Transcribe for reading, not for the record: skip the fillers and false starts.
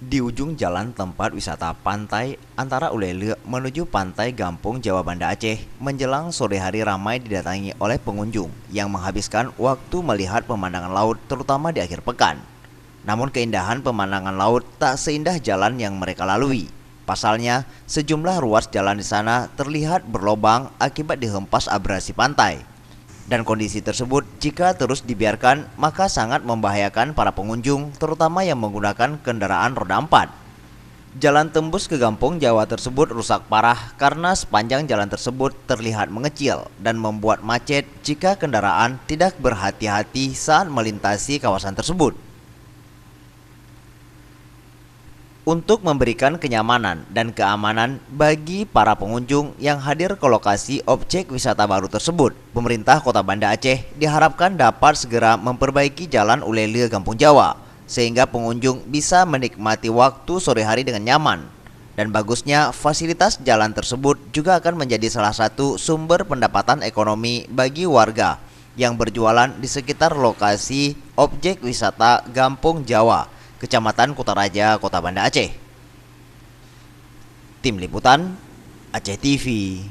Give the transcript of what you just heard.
Di ujung jalan tempat wisata pantai antara Ulele menuju pantai Gampong Jawa Banda Aceh, menjelang sore hari ramai didatangi oleh pengunjung yang menghabiskan waktu melihat pemandangan laut terutama di akhir pekan. Namun keindahan pemandangan laut tak seindah jalan yang mereka lalui. Pasalnya, sejumlah ruas jalan di sana terlihat berlobang akibat dihempas abrasi pantai. Dan kondisi tersebut jika terus dibiarkan maka sangat membahayakan para pengunjung terutama yang menggunakan kendaraan roda 4. Jalan tembus ke Gampong Jawa tersebut rusak parah karena sepanjang jalan tersebut terlihat mengecil dan membuat macet jika kendaraan tidak berhati-hati saat melintasi kawasan tersebut. Untuk memberikan kenyamanan dan keamanan bagi para pengunjung yang hadir ke lokasi objek wisata baru tersebut, pemerintah Kota Banda Aceh diharapkan dapat segera memperbaiki jalan Ulele Gampong Jawa sehingga pengunjung bisa menikmati waktu sore hari dengan nyaman. Dan bagusnya fasilitas jalan tersebut juga akan menjadi salah satu sumber pendapatan ekonomi bagi warga yang berjualan di sekitar lokasi objek wisata Gampong Jawa, Kecamatan Kutaraja, Kota Banda Aceh. Tim Liputan, Aceh TV.